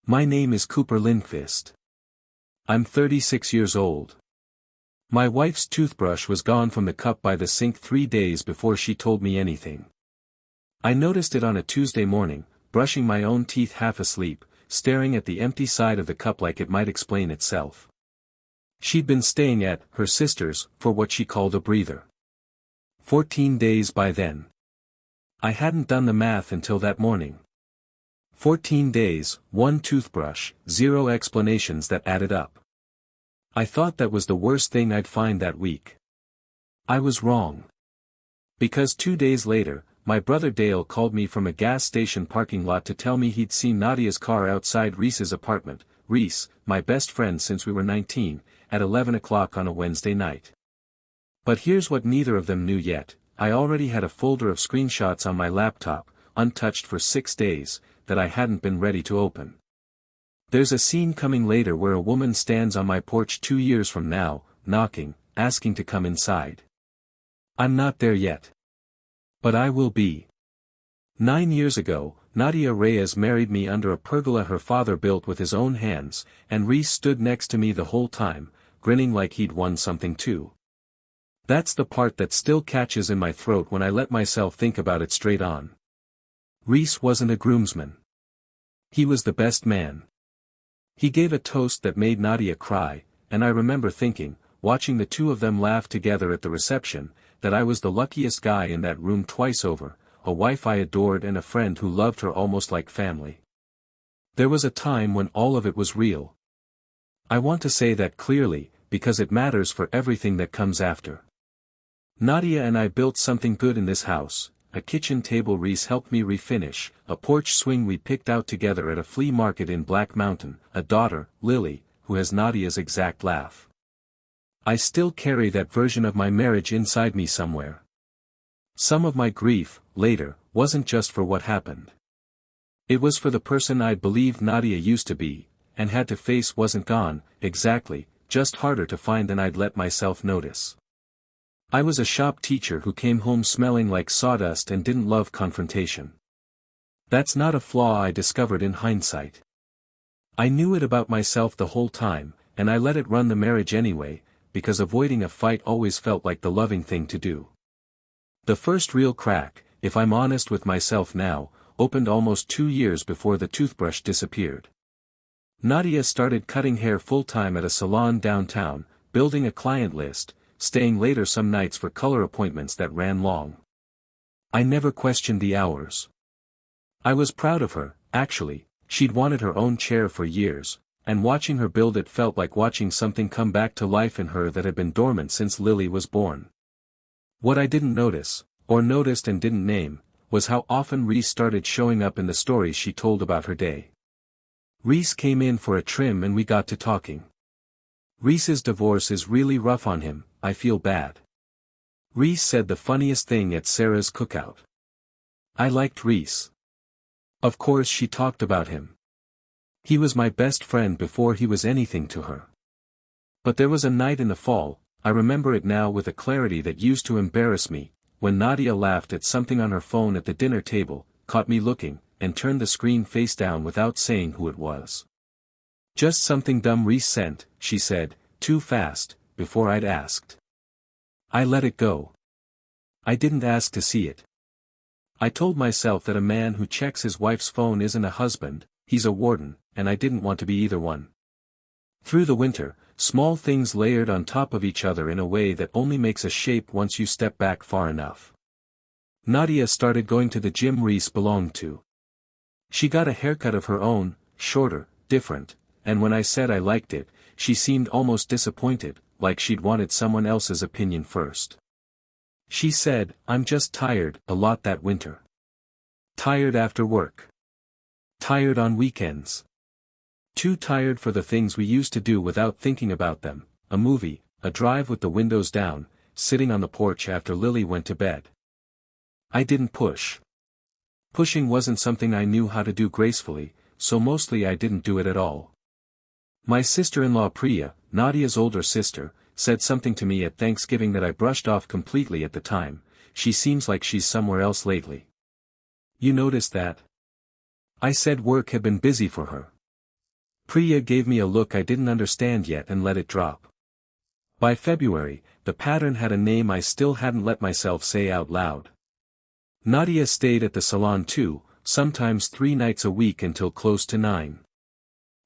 My name is Cooper Lindqvist. I'm 36 years old. My wife's toothbrush was gone from the cup by the sink 3 days before she told me anything. I noticed it on a Tuesday morning, brushing my own teeth half asleep, staring at the empty side of the cup like it might explain itself. She'd been staying at her sister's for what she called a breather. 14 days by then. I hadn't done the math until that morning. 14 days, 1 toothbrush, 0 explanations that added up. I thought that was the worst thing I'd find that week. I was wrong. Because 2 days later, my brother Dale called me from a gas station parking lot to tell me he'd seen Nadia's car outside Reece's apartment, Reece, my best friend since we were 19, at 11 o'clock on a Wednesday night. But here's what neither of them knew yet: I already had a folder of screenshots on my laptop, untouched for 6 days, that I hadn't been ready to open. There's a scene coming later where a woman stands on my porch 2 years from now, knocking, asking to come inside. I'm not there yet. But I will be. 9 years ago, Nadia Reyes married me under a pergola her father built with his own hands, and Reece stood next to me the whole time, grinning like he'd won something too. That's the part that still catches in my throat when I let myself think about it straight on. Reece wasn't a groomsman. He was the best man. He gave a toast that made Nadia cry, and I remember thinking, watching the two of them laugh together at the reception, that I was the luckiest guy in that room twice over, a wife I adored and a friend who loved her almost like family. There was a time when all of it was real. I want to say that clearly, because it matters for everything that comes after. Nadia and I built something good in this house: a kitchen table Reece helped me refinish, a porch swing we picked out together at a flea market in Black Mountain, a daughter, Lily, who has Nadia's exact laugh. I still carry that version of my marriage inside me somewhere. Some of my grief, later, wasn't just for what happened. It was for the person I'd believed Nadia used to be, and had to face wasn't gone, exactly, just harder to find than I'd let myself notice. I was a shop teacher who came home smelling like sawdust and didn't love confrontation. That's not a flaw I discovered in hindsight. I knew it about myself the whole time, and I let it run the marriage anyway, because avoiding a fight always felt like the loving thing to do. The first real crack, if I'm honest with myself now, opened almost 2 years before the toothbrush disappeared. Nadia started cutting hair full-time at a salon downtown, building a client list, staying later some nights for color appointments that ran long. I never questioned the hours. I was proud of her, actually. She'd wanted her own chair for years, and watching her build it felt like watching something come back to life in her that had been dormant since Lily was born. What I didn't notice, or noticed and didn't name, was how often Reece started showing up in the stories she told about her day. Reece came in for a trim and we got to talking. Reece's divorce is really rough on him, I feel bad. Reece said the funniest thing at Sarah's cookout. I liked Reece. Of course she talked about him. He was my best friend before he was anything to her. But there was a night in the fall, I remember it now with a clarity that used to embarrass me, when Nadia laughed at something on her phone at the dinner table, caught me looking, and turned the screen face down without saying who it was. Just something dumb Reece sent, she said, too fast, before I'd asked. I let it go. I didn't ask to see it. I told myself that a man who checks his wife's phone isn't a husband, he's a warden, and I didn't want to be either one. Through the winter, small things layered on top of each other in a way that only makes a shape once you step back far enough. Nadia started going to the gym Reece belonged to. She got a haircut of her own, shorter, different, and when I said I liked it, she seemed almost disappointed, like she'd wanted someone else's opinion first. She said, "I'm just tired," a lot that winter. Tired after work. Tired on weekends. Too tired for the things we used to do without thinking about them: a movie, a drive with the windows down, sitting on the porch after Lily went to bed. I didn't push. Pushing wasn't something I knew how to do gracefully, so mostly I didn't do it at all. My sister-in-law Priya, Nadia's older sister, said something to me at Thanksgiving that I brushed off completely at the time: "She seems like she's somewhere else lately. You noticed that?" I said work had been busy for her. Priya gave me a look I didn't understand yet and let it drop. By February, the pattern had a name I still hadn't let myself say out loud. Nadia stayed at the salon too, sometimes 3 nights a week until close to 9.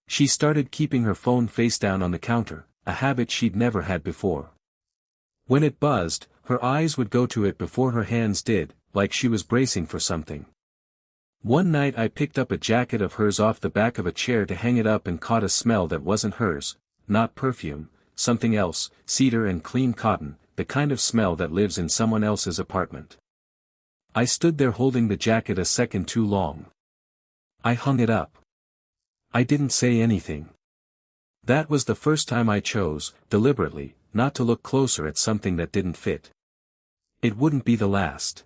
She started keeping her phone face down on the counter, a habit she'd never had before. When it buzzed, her eyes would go to it before her hands did, like she was bracing for something. One night I picked up a jacket of hers off the back of a chair to hang it up and caught a smell that wasn't hers, not perfume, something else, cedar and clean cotton, the kind of smell that lives in someone else's apartment. I stood there holding the jacket a second too long. I hung it up. I didn't say anything. That was the first time I chose, deliberately, not to look closer at something that didn't fit. It wouldn't be the last.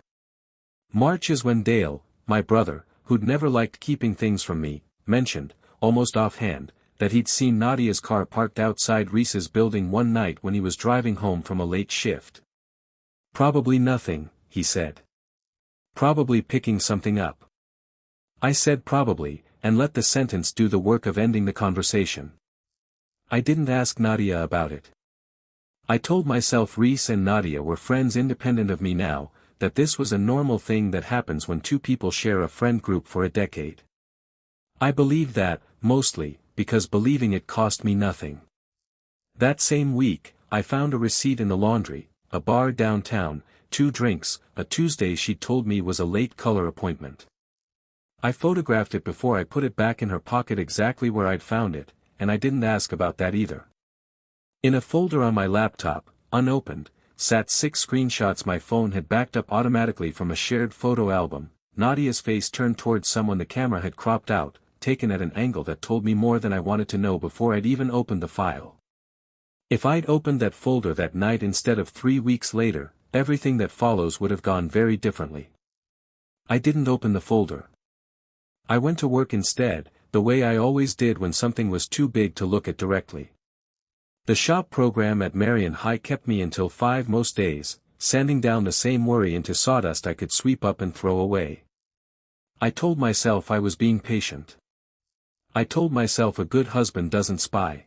March is when Dale, my brother, who'd never liked keeping things from me, mentioned, almost offhand, that he'd seen Nadia's car parked outside Reece's building one night when he was driving home from a late shift. Probably nothing, he said. Probably picking something up. I said probably, and let the sentence do the work of ending the conversation. I didn't ask Nadia about it. I told myself Reece and Nadia were friends independent of me now, that this was a normal thing that happens when two people share a friend group for a decade. I believed that, mostly, because believing it cost me nothing. That same week, I found a receipt in the laundry, a bar downtown, 2 drinks, a Tuesday she'd told me was a late color appointment. I photographed it before I put it back in her pocket exactly where I'd found it, and I didn't ask about that either. In a folder on my laptop, unopened, sat 6 screenshots my phone had backed up automatically from a shared photo album, Nadia's face turned towards someone the camera had cropped out, taken at an angle that told me more than I wanted to know before I'd even opened the file. If I'd opened that folder that night instead of 3 weeks later, everything that follows would have gone very differently. I didn't open the folder. I went to work instead, the way I always did when something was too big to look at directly. The shop program at Marion High kept me until 5 most days, sanding down the same worry into sawdust I could sweep up and throw away. I told myself I was being patient. I told myself a good husband doesn't spy.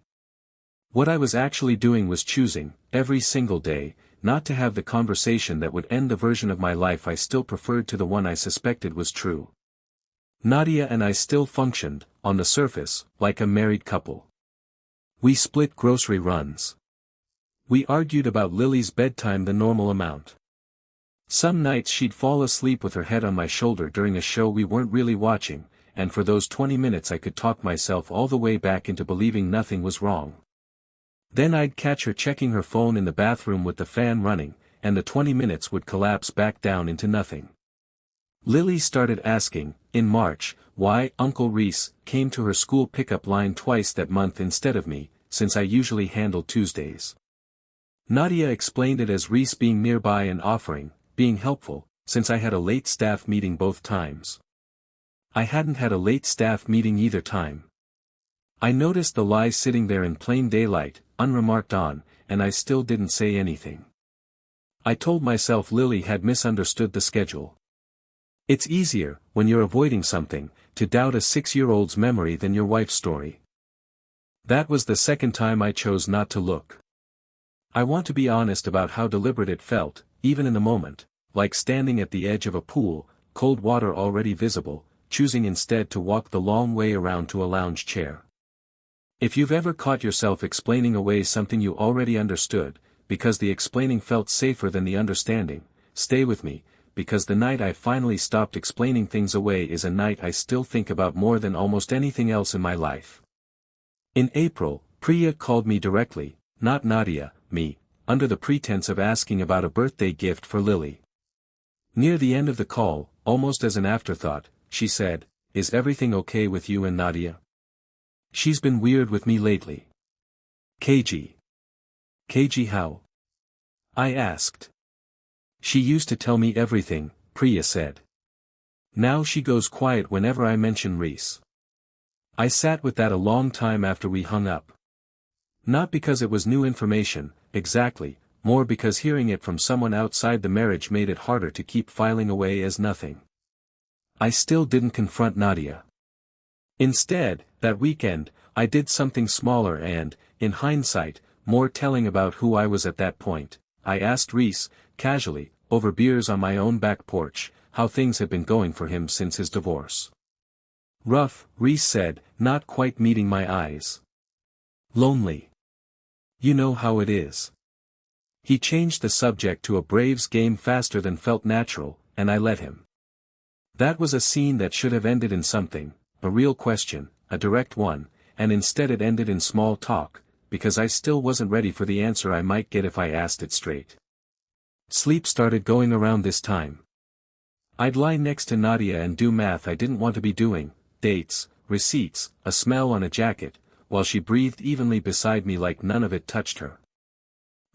What I was actually doing was choosing, every single day, not to have the conversation that would end the version of my life I still preferred to the one I suspected was true. Nadia and I still functioned, on the surface, like a married couple. We split grocery runs. We argued about Lily's bedtime the normal amount. Some nights she'd fall asleep with her head on my shoulder during a show we weren't really watching, and for those 20 minutes I could talk myself all the way back into believing nothing was wrong. Then I'd catch her checking her phone in the bathroom with the fan running, and the 20 minutes would collapse back down into nothing. Lily started asking, in March, why Uncle Reece came to her school pickup line twice that month instead of me, since I usually handled Tuesdays. Nadia explained it as Reece being nearby and offering, being helpful, since I had a late staff meeting both times. I hadn't had a late staff meeting either time. I noticed the lie sitting there in plain daylight, unremarked on, and I still didn't say anything. I told myself Lily had misunderstood the schedule. It's easier, when you're avoiding something, to doubt a 6-year-old's memory than your wife's story. That was the second time I chose not to look. I want to be honest about how deliberate it felt, even in the moment, like standing at the edge of a pool, cold water already visible, choosing instead to walk the long way around to a lounge chair. If you've ever caught yourself explaining away something you already understood, because the explaining felt safer than the understanding, stay with me, because the night I finally stopped explaining things away is a night I still think about more than almost anything else in my life. In April, Priya called me directly, not Nadia, me, under the pretense of asking about a birthday gift for Lily. Near the end of the call, almost as an afterthought, she said, "Is everything okay with you and Nadia? She's been weird with me lately." "KG. KG how?" I asked. "She used to tell me everything," Priya said. "Now she goes quiet whenever I mention Reece." I sat with that a long time after we hung up. Not because it was new information, exactly, more because hearing it from someone outside the marriage made it harder to keep filing away as nothing. I still didn't confront Nadia. Instead, that weekend, I did something smaller and, in hindsight, more telling about who I was at that point. I asked Reece, casually, over beers on my own back porch, how things had been going for him since his divorce. Rough, Reece said, not quite meeting my eyes. Lonely. You know how it is. He changed the subject to a Braves game faster than felt natural, and I let him. That was a scene that should have ended in something, a real question, a direct one, and instead it ended in small talk, because I still wasn't ready for the answer I might get if I asked it straight. Sleep started going around this time. I'd lie next to Nadia and do math I didn't want to be doing, dates, receipts, a smell on a jacket, while she breathed evenly beside me like none of it touched her.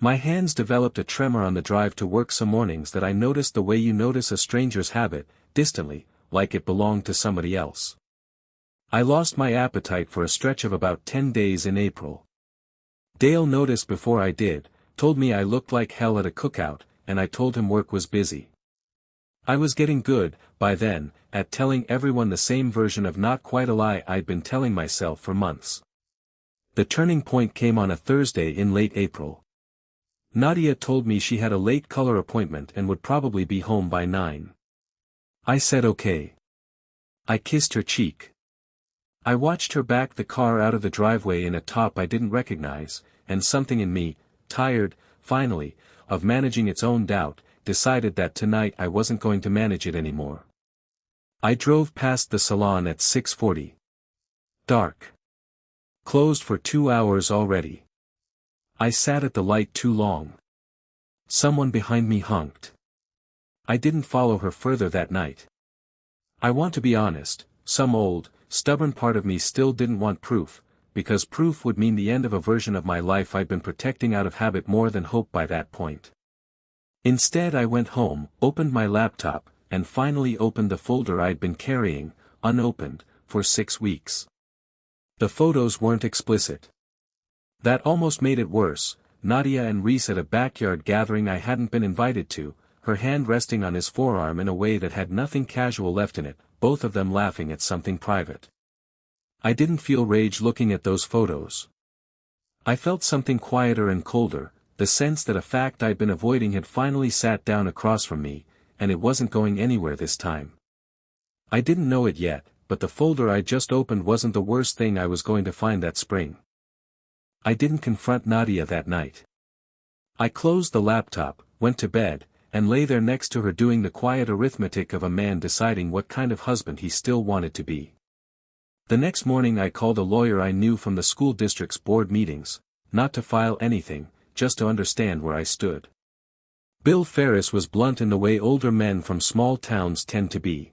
My hands developed a tremor on the drive to work some mornings that I noticed the way you notice a stranger's habit, distantly, like it belonged to somebody else. I lost my appetite for a stretch of about 10 days in April. Dale noticed before I did, told me I looked like hell at a cookout, and I told him work was busy. I was getting good, by then, at telling everyone the same version of not quite a lie I'd been telling myself for months. The turning point came on a Thursday in late April. Nadia told me she had a late color appointment and would probably be home by 9. I said okay. I kissed her cheek. I watched her back the car out of the driveway in a top I didn't recognize, and something in me, tired, finally, of managing its own doubt, decided that tonight I wasn't going to manage it anymore. I drove past the salon at 6:40. Dark. Closed for 2 hours already. I sat at the light too long. Someone behind me honked. I didn't follow her further that night. I want to be honest, some old, stubborn part of me still didn't want proof, because proof would mean the end of a version of my life I'd been protecting out of habit more than hope by that point. Instead I went home, opened my laptop, and finally opened the folder I'd been carrying, unopened, for 6 weeks. The photos weren't explicit. That almost made it worse. Nadia and Reece at a backyard gathering I hadn't been invited to, her hand resting on his forearm in a way that had nothing casual left in it, both of them laughing at something private. I didn't feel rage looking at those photos. I felt something quieter and colder, the sense that a fact I'd been avoiding had finally sat down across from me, and it wasn't going anywhere this time. I didn't know it yet, but the folder I just opened wasn't the worst thing I was going to find that spring. I didn't confront Nadia that night. I closed the laptop, went to bed, and lay there next to her doing the quiet arithmetic of a man deciding what kind of husband he still wanted to be. The next morning I called a lawyer I knew from the school district's board meetings, not to file anything, just to understand where I stood. Bill Ferris was blunt in the way older men from small towns tend to be.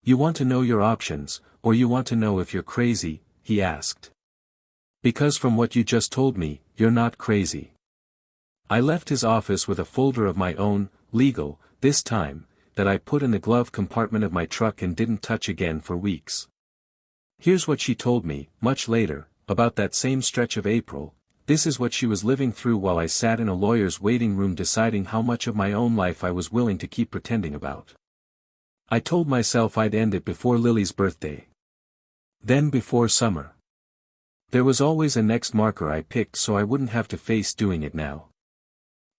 You want to know your options, or you want to know if you're crazy, he asked. Because from what you just told me, you're not crazy. I left his office with a folder of my own, legal, this time, that I put in the glove compartment of my truck and didn't touch again for weeks. Here's what she told me, much later, about that same stretch of April. This is what she was living through while I sat in a lawyer's waiting room deciding how much of my own life I was willing to keep pretending about. I told myself I'd end it before Lily's birthday. Then before summer. There was always a next marker I picked so I wouldn't have to face doing it now.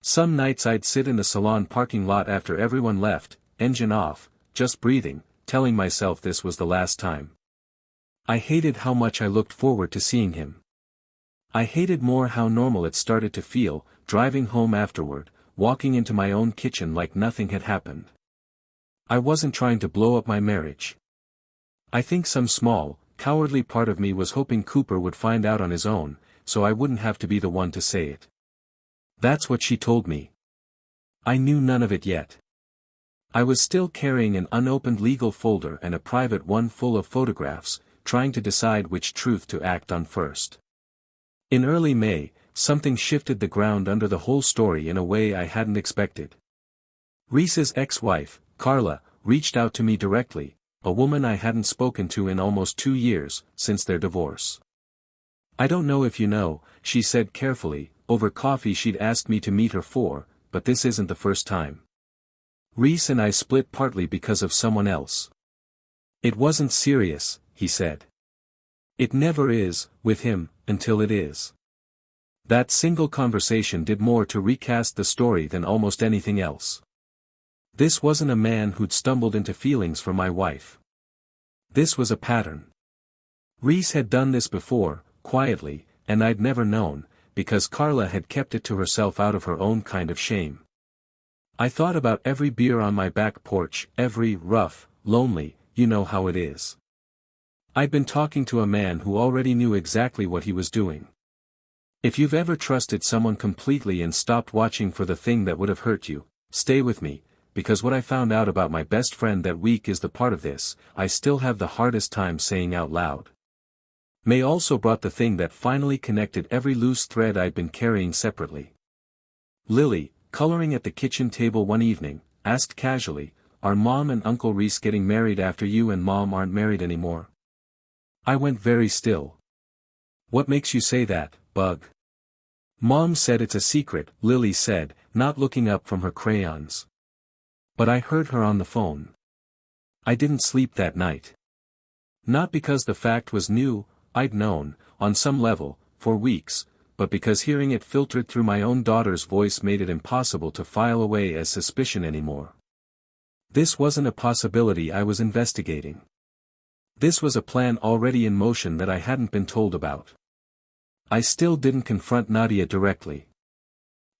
Some nights I'd sit in the salon parking lot after everyone left, engine off, just breathing, telling myself this was the last time. I hated how much I looked forward to seeing him. I hated more how normal it started to feel, driving home afterward, walking into my own kitchen like nothing had happened. I wasn't trying to blow up my marriage. I think some small, cowardly part of me was hoping Cooper would find out on his own, so I wouldn't have to be the one to say it. That's what she told me. I knew none of it yet. I was still carrying an unopened legal folder and a private one full of photographs, trying to decide which truth to act on first. In early May, something shifted the ground under the whole story in a way I hadn't expected. Reece's ex-wife, Carla, reached out to me directly, a woman I hadn't spoken to in almost 2 years, since their divorce. I don't know if you know, she said carefully, over coffee she'd asked me to meet her for, but this isn't the first time. Reece and I split partly because of someone else. It wasn't serious, he said. It never is, with him, until it is. That single conversation did more to recast the story than almost anything else. This wasn't a man who'd stumbled into feelings for my wife. This was a pattern. Reece had done this before, quietly, and I'd never known, because Carla had kept it to herself out of her own kind of shame. I thought about every beer on my back porch, every rough, lonely, you know how it is. I'd been talking to a man who already knew exactly what he was doing. If you've ever trusted someone completely and stopped watching for the thing that would have hurt you, stay with me, because what I found out about my best friend that week is the part of this I still have the hardest time saying out loud. May also brought the thing that finally connected every loose thread I'd been carrying separately. Lily, coloring at the kitchen table one evening, asked casually, "Are Mom and Uncle Reece getting married after you and Mom aren't married anymore?" I went very still. "What makes you say that, Bug?" "Mom said it's a secret," Lily said, not looking up from her crayons. "But I heard her on the phone. I didn't sleep that night. Not because the fact was new, I'd known, on some level, for weeks, but because hearing it filtered through my own daughter's voice made it impossible to file away as suspicion anymore. This wasn't a possibility I was investigating. This was a plan already in motion that I hadn't been told about. I still didn't confront Nadia directly.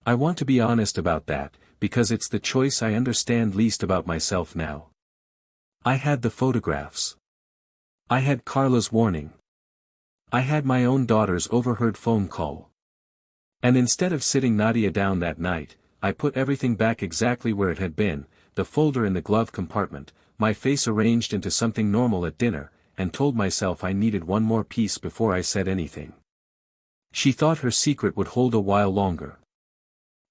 I want to be honest about that, because it's the choice I understand least about myself now. I had the photographs. I had Carla's warning. I had my own daughter's overheard phone call. And instead of sitting Nadia down that night, I put everything back exactly where it had been, the folder in the glove compartment, my face arranged into something normal at dinner, and told myself I needed one more piece before I said anything. She thought her secret would hold a while longer.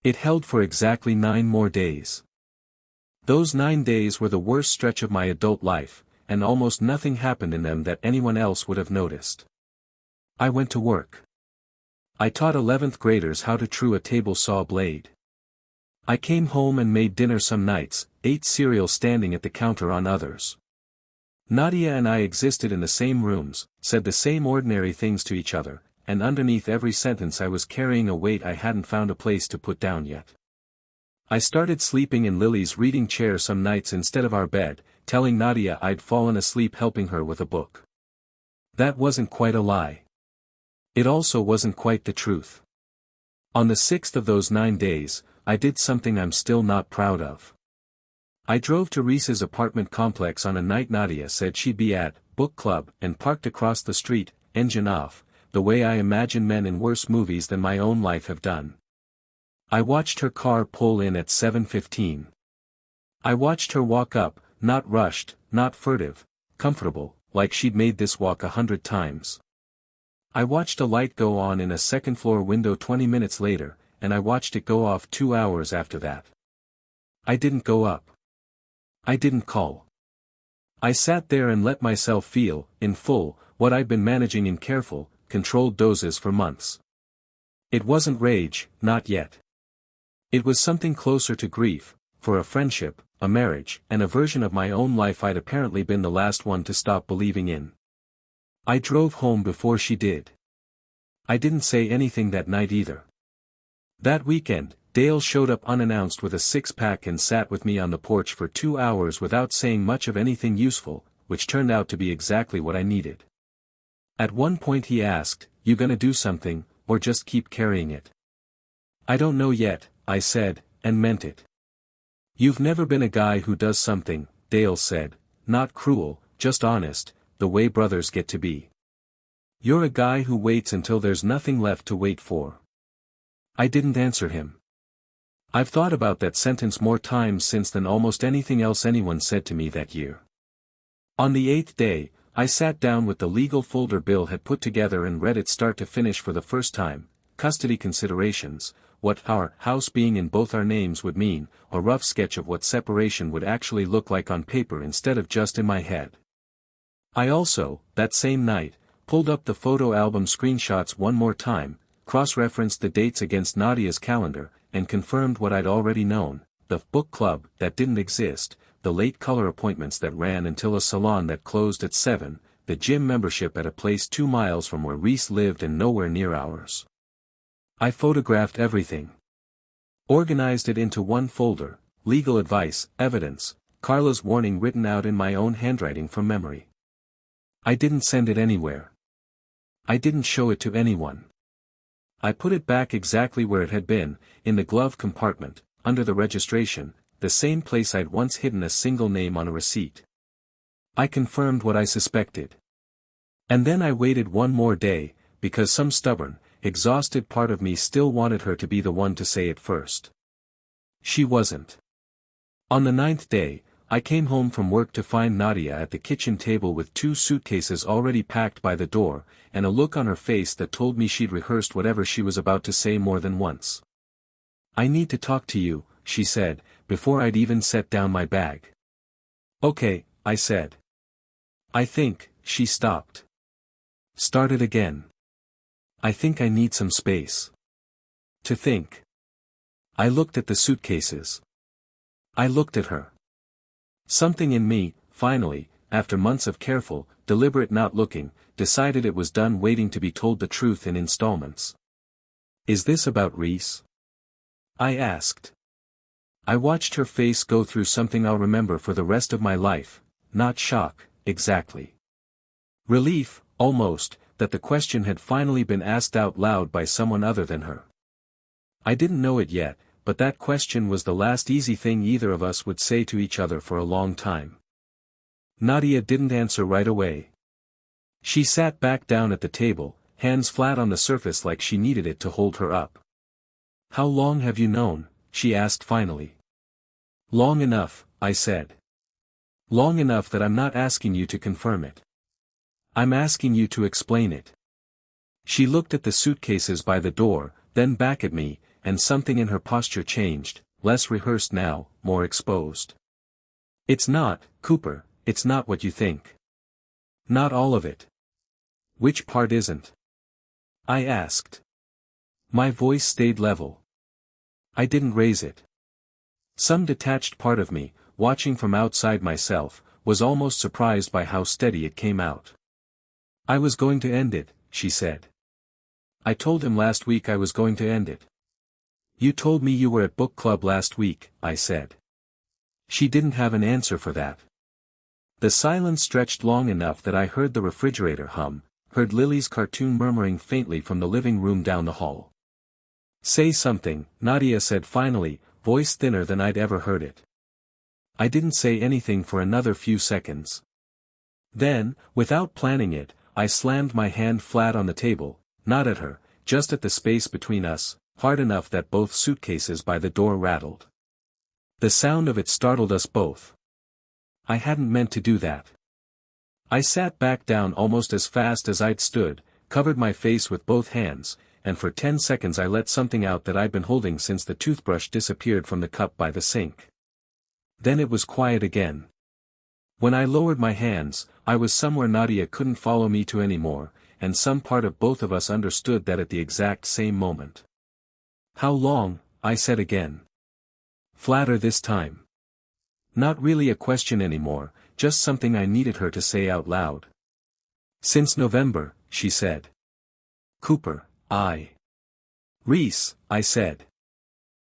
It held for exactly 9 more days. Those 9 days were the worst stretch of my adult life, and almost nothing happened in them that anyone else would have noticed. I went to work. I taught 11th graders how to true a table saw blade. I came home and made dinner some nights, ate cereal standing at the counter on others. Nadia and I existed in the same rooms, said the same ordinary things to each other, and underneath every sentence I was carrying a weight I hadn't found a place to put down yet. I started sleeping in Lily's reading chair some nights instead of our bed, telling Nadia I'd fallen asleep helping her with a book. That wasn't quite a lie. It also wasn't quite the truth. On the 6th of those 9 days, I did something I'm still not proud of. I drove to Reece's apartment complex on a night Nadia said she'd be at book club and parked across the street, engine off, the way I imagine men in worse movies than my own life have done. I watched her car pull in at 7:15. I watched her walk up, not rushed, not furtive, comfortable, like she'd made this walk 100 times. I watched a light go on in a second-floor window 20 minutes later, and I watched it go off 2 hours after that. I didn't go up. I didn't call. I sat there and let myself feel, in full, what I'd been managing in careful, controlled doses for months. It wasn't rage, not yet. It was something closer to grief, for a friendship, a marriage, and a version of my own life I'd apparently been the last one to stop believing in. I drove home before she did. I didn't say anything that night either. That weekend, Dale showed up unannounced with a 6-pack and sat with me on the porch for 2 hours without saying much of anything useful, which turned out to be exactly what I needed. At one point he asked, "You gonna do something, or just keep carrying it?" "I don't know yet," I said, and meant it. "You've never been a guy who does something," Dale said, not cruel, just honest, the way brothers get to be. "You're a guy who waits until there's nothing left to wait for." I didn't answer him. I've thought about that sentence more times since than almost anything else anyone said to me that year. On the 8th day, I sat down with the legal folder Bill had put together and read it start to finish for the first time: custody considerations, what our house being in both our names would mean, a rough sketch of what separation would actually look like on paper instead of just in my head. I also, that same night, pulled up the photo album screenshots one more time, cross-referenced the dates against Nadia's calendar, and confirmed what I'd already known: the book club that didn't exist, the late color appointments that ran until a salon that closed at 7, the gym membership at a place 2 miles from where Reece lived and nowhere near ours. I photographed everything. Organized it into one folder, legal advice, evidence, Carla's warning written out in my own handwriting from memory. I didn't send it anywhere. I didn't show it to anyone. I put it back exactly where it had been, in the glove compartment, under the registration, the same place I'd once hidden a single name on a receipt. I confirmed what I suspected. And then I waited one more day, because some stubborn, exhausted part of me still wanted her to be the one to say it first. She wasn't. On the 9th day, I came home from work to find Nadia at the kitchen table with 2 suitcases already packed by the door, and a look on her face that told me she'd rehearsed whatever she was about to say more than once. "I need to talk to you," she said, before I'd even set down my bag. "Okay," I said. "I think," she stopped. Started again. "I think I need some space. To think." I looked at the suitcases. I looked at her. Something in me, finally, after months of careful, deliberate not looking, decided it was done waiting to be told the truth in installments. "Is this about Reece?" I asked. I watched her face go through something I'll remember for the rest of my life, not shock, exactly. Relief, almost, that the question had finally been asked out loud by someone other than her. I didn't know it yet, but that question was the last easy thing either of us would say to each other for a long time. Nadia didn't answer right away. She sat back down at the table, hands flat on the surface like she needed it to hold her up. "How long have you known?" she asked finally. "Long enough," I said. "Long enough that I'm not asking you to confirm it. I'm asking you to explain it." She looked at the suitcases by the door, then back at me, and something in her posture changed, less rehearsed now, more exposed. "It's not, Cooper, it's not what you think. Not all of it." "Which part isn't?" I asked. My voice stayed level. I didn't raise it. Some detached part of me, watching from outside myself, was almost surprised by how steady it came out. "I was going to end it," she said. "I told him last week I was going to end it." "You told me you were at book club last week," I said. She didn't have an answer for that. The silence stretched long enough that I heard the refrigerator hum, heard Lily's cartoon murmuring faintly from the living room down the hall. "Say something," Nadia said finally, voice thinner than I'd ever heard it. I didn't say anything for another few seconds. Then, without planning it, I slammed my hand flat on the table, not at her, just at the space between us, hard enough that both suitcases by the door rattled. The sound of it startled us both. I hadn't meant to do that. I sat back down almost as fast as I'd stood, covered my face with both hands, and for 10 seconds I let something out that I'd been holding since the toothbrush disappeared from the cup by the sink. Then it was quiet again. When I lowered my hands, I was somewhere Nadia couldn't follow me to anymore, and some part of both of us understood that at the exact same moment. "How long?" I said again. Flatter this time. Not really a question anymore, just something I needed her to say out loud. "Since November," she said. "Cooper, Reece," I said.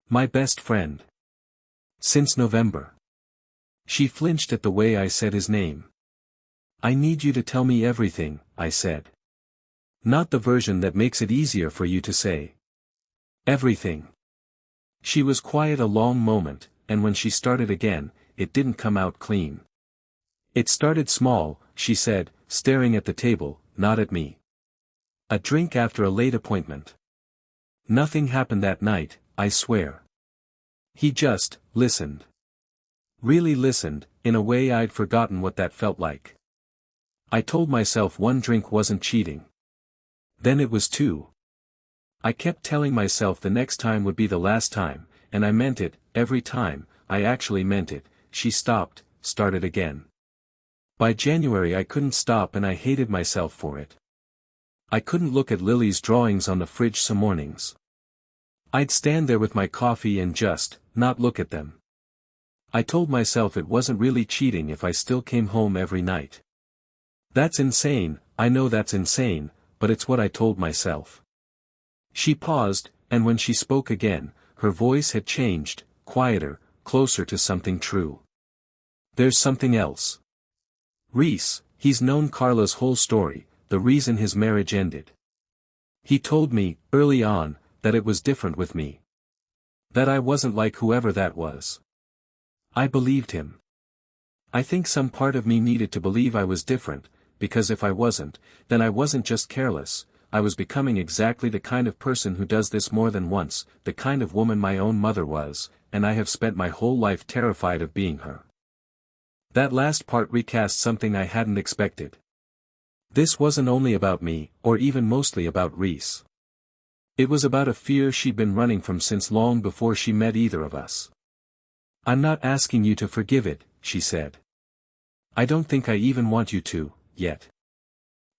"My best friend." "Since November." She flinched at the way I said his name. "I need you to tell me everything," I said. "Not the version that makes it easier for you to say. Everything." She was quiet a long moment, and when she started again, it didn't come out clean. "It started small," she said, staring at the table, not at me. "A drink after a late appointment. Nothing happened that night, I swear. He just listened. Really listened, in a way I'd forgotten what that felt like. I told myself one drink wasn't cheating. Then it was 2. I kept telling myself the next time would be the last time, and I meant it, every time, I actually meant it. She stopped, started again. By January I couldn't stop and I hated myself for it. I couldn't look at Lily's drawings on the fridge some mornings. I'd stand there with my coffee and just, not look at them. I told myself it wasn't really cheating if I still came home every night. That's insane, I know that's insane, but it's what I told myself. She paused, and when she spoke again, her voice had changed, quieter, closer to something true. There's something else. Reece, he's known Carla's whole story, the reason his marriage ended. He told me, early on, that it was different with me. That I wasn't like whoever that was. I believed him. I think some part of me needed to believe I was different, because if I wasn't, then I wasn't just careless, I was becoming exactly the kind of person who does this more than once, the kind of woman my own mother was, and I have spent my whole life terrified of being her. That last part recast something I hadn't expected. This wasn't only about me, or even mostly about Reece. It was about a fear she'd been running from since long before she met either of us. I'm not asking you to forgive it, she said. I don't think I even want you to, yet.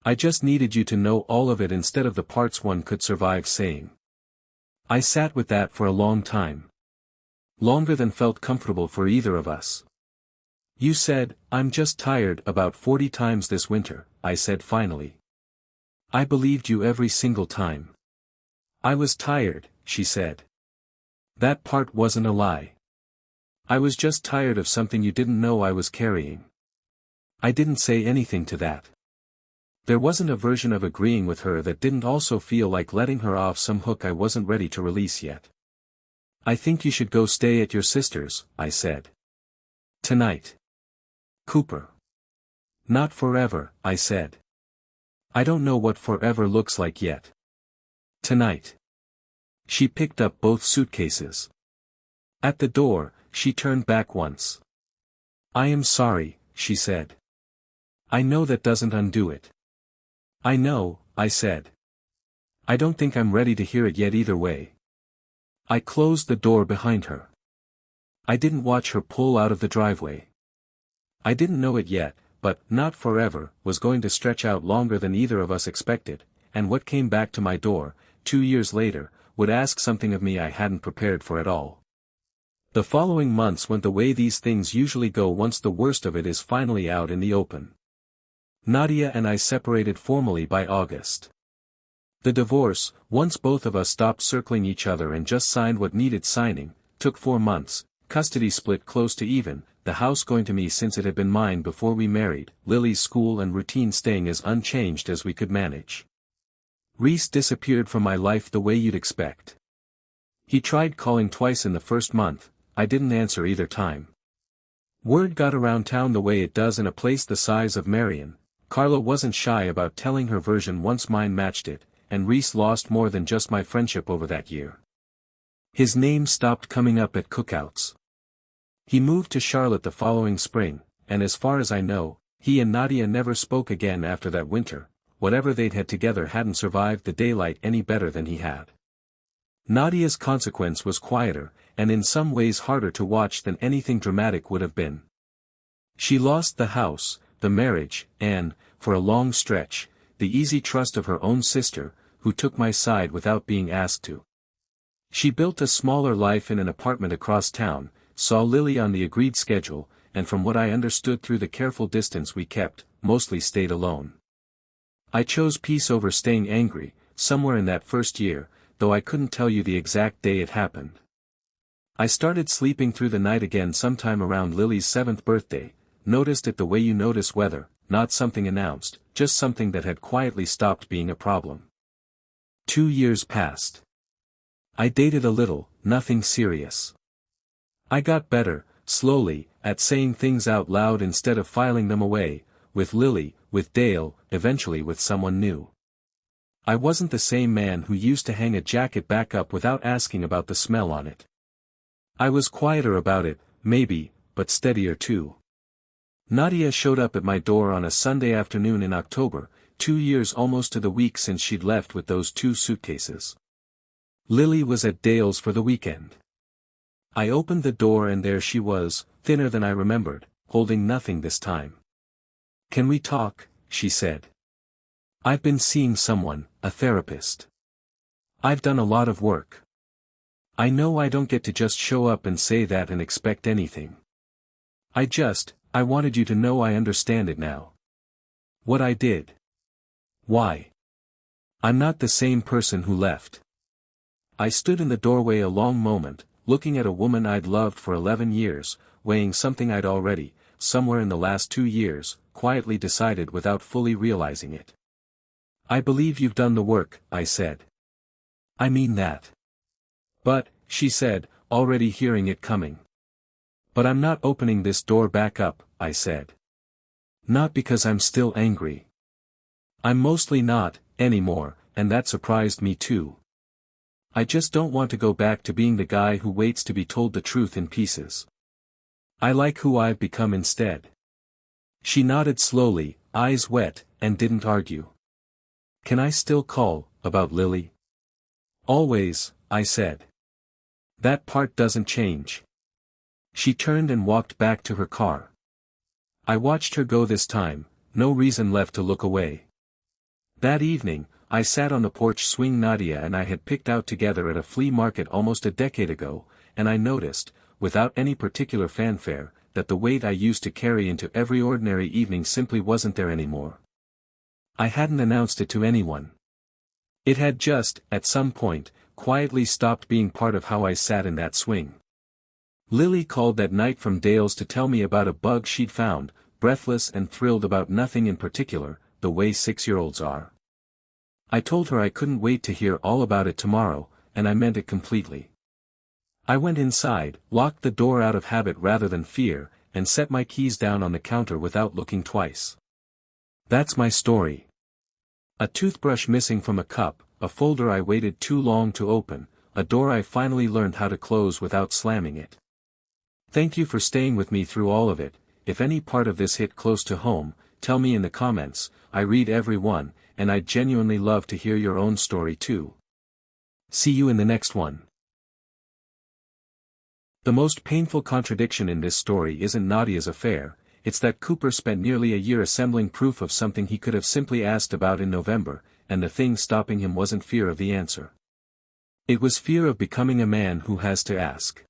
I just needed you to know all of it instead of the parts one could survive saying. I sat with that for a long time. Longer than felt comfortable for either of us. You said, I'm just tired about 40 times this winter, I said finally. I believed you every single time. I was tired, she said. That part wasn't a lie. I was just tired of something you didn't know I was carrying. I didn't say anything to that. There wasn't a version of agreeing with her that didn't also feel like letting her off some hook I wasn't ready to release yet. I think you should go stay at your sister's, I said. Tonight. Cooper. Not forever, I said. I don't know what forever looks like yet. Tonight. She picked up both suitcases. At the door, she turned back once. I am sorry, she said. I know that doesn't undo it. I know, I said. I don't think I'm ready to hear it yet either way. I closed the door behind her. I didn't watch her pull out of the driveway. I didn't know it yet, but not forever was going to stretch out longer than either of us expected, and what came back to my door, 2 years later, would ask something of me I hadn't prepared for at all. The following months went the way these things usually go once the worst of it is finally out in the open. Nadia and I separated formally by August. The divorce, once both of us stopped circling each other and just signed what needed signing, took 4 months, custody split close to even, the house going to me since it had been mine before we married, Lily's school and routine staying as unchanged as we could manage. Reece disappeared from my life the way you'd expect. He tried calling twice in the first month, I didn't answer either time. Word got around town the way it does in a place the size of Marion. Carla wasn't shy about telling her version once mine matched it, and Reece lost more than just my friendship over that year. His name stopped coming up at cookouts. He moved to Charlotte the following spring, and as far as I know, he and Nadia never spoke again after that winter. Whatever they'd had together hadn't survived the daylight any better than he had. Nadia's consequence was quieter, and in some ways harder to watch than anything dramatic would have been. She lost the house, the marriage, and, for a long stretch, the easy trust of her own sister, who took my side without being asked to. She built a smaller life in an apartment across town, saw Lily on the agreed schedule, and from what I understood through the careful distance we kept, mostly stayed alone. I chose peace over staying angry, somewhere in that first year, though I couldn't tell you the exact day it happened. I started sleeping through the night again sometime around Lily's 7th birthday, noticed it the way you notice weather, not something announced, just something that had quietly stopped being a problem. 2 years passed. I dated a little, nothing serious. I got better, slowly, at saying things out loud instead of filing them away, with Lily, with Dale, eventually with someone new. I wasn't the same man who used to hang a jacket back up without asking about the smell on it. I was quieter about it, maybe, but steadier too. Nadia showed up at my door on a Sunday afternoon in October, 2 years almost to the week since she'd left with those 2 suitcases. Lily was at Dale's for the weekend. I opened the door and there she was, thinner than I remembered, holding nothing this time. Can we talk? She said. I've been seeing someone, a therapist. I've done a lot of work. I know I don't get to just show up and say that and expect anything. I wanted you to know I understand it now. What I did. Why? I'm not the same person who left. I stood in the doorway a long moment, looking at a woman I'd loved for 11 years, weighing something I'd already, somewhere in the last 2 years, quietly decided without fully realizing it. I believe you've done the work, I said. I mean that. But, she said, already hearing it coming. But I'm not opening this door back up, I said. Not because I'm still angry. I'm mostly not, anymore, and that surprised me too. I just don't want to go back to being the guy who waits to be told the truth in pieces. I like who I've become instead. She nodded slowly, eyes wet, and didn't argue. Can I still call, about Lily? Always, I said. That part doesn't change. She turned and walked back to her car. I watched her go this time, no reason left to look away. That evening, I sat on the porch swing Nadia and I had picked out together at a flea market almost a decade ago, and I noticed, without any particular fanfare, that the weight I used to carry into every ordinary evening simply wasn't there anymore. I hadn't announced it to anyone. It had just, at some point, quietly stopped being part of how I sat in that swing. Lily called that night from Dale's to tell me about a bug she'd found, breathless and thrilled about nothing in particular, the way 6-year-olds are. I told her I couldn't wait to hear all about it tomorrow, and I meant it completely. I went inside, locked the door out of habit rather than fear, and set my keys down on the counter without looking twice. That's my story. A toothbrush missing from a cup, a folder I waited too long to open, a door I finally learned how to close without slamming it. Thank you for staying with me through all of it. If any part of this hit close to home, tell me in the comments. I read every one, and I'd genuinely love to hear your own story too. See you in the next one. The most painful contradiction in this story isn't Nadia's affair, it's that Cooper spent nearly a year assembling proof of something he could have simply asked about in November, and the thing stopping him wasn't fear of the answer. It was fear of becoming a man who has to ask.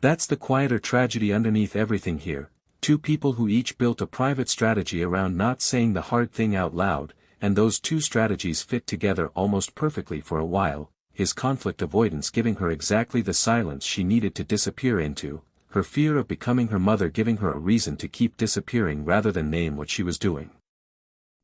That's the quieter tragedy underneath everything here, two people who each built a private strategy around not saying the hard thing out loud, and those two strategies fit together almost perfectly for a while, his conflict avoidance giving her exactly the silence she needed to disappear into, her fear of becoming her mother giving her a reason to keep disappearing rather than name what she was doing.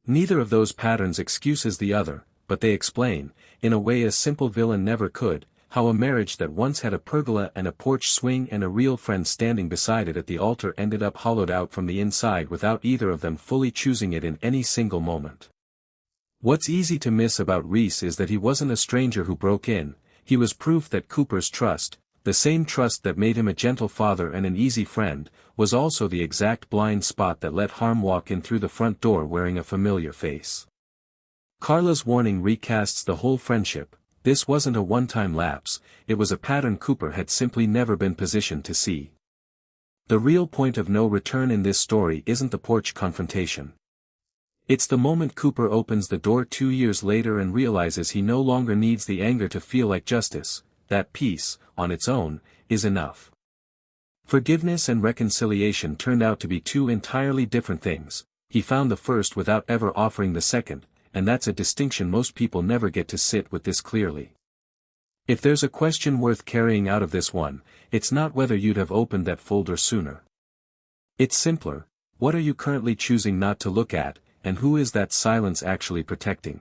Neither of those patterns excuses the other, but they explain, in a way a simple villain never could, how a marriage that once had a pergola and a porch swing and a real friend standing beside it at the altar ended up hollowed out from the inside without either of them fully choosing it in any single moment. What's easy to miss about Reece is that he wasn't a stranger who broke in, he was proof that Cooper's trust, the same trust that made him a gentle father and an easy friend, was also the exact blind spot that let harm walk in through the front door wearing a familiar face. Carla's warning recasts the whole friendship. This wasn't a one-time lapse, it was a pattern Cooper had simply never been positioned to see. The real point of no return in this story isn't the porch confrontation. It's the moment Cooper opens the door 2 years later and realizes he no longer needs the anger to feel like justice, that peace, on its own, is enough. Forgiveness and reconciliation turned out to be two entirely different things. He found the first without ever offering the second, and that's a distinction most people never get to sit with this clearly. If there's a question worth carrying out of this one, it's not whether you'd have opened that folder sooner. It's simpler, what are you currently choosing not to look at, and who is that silence actually protecting?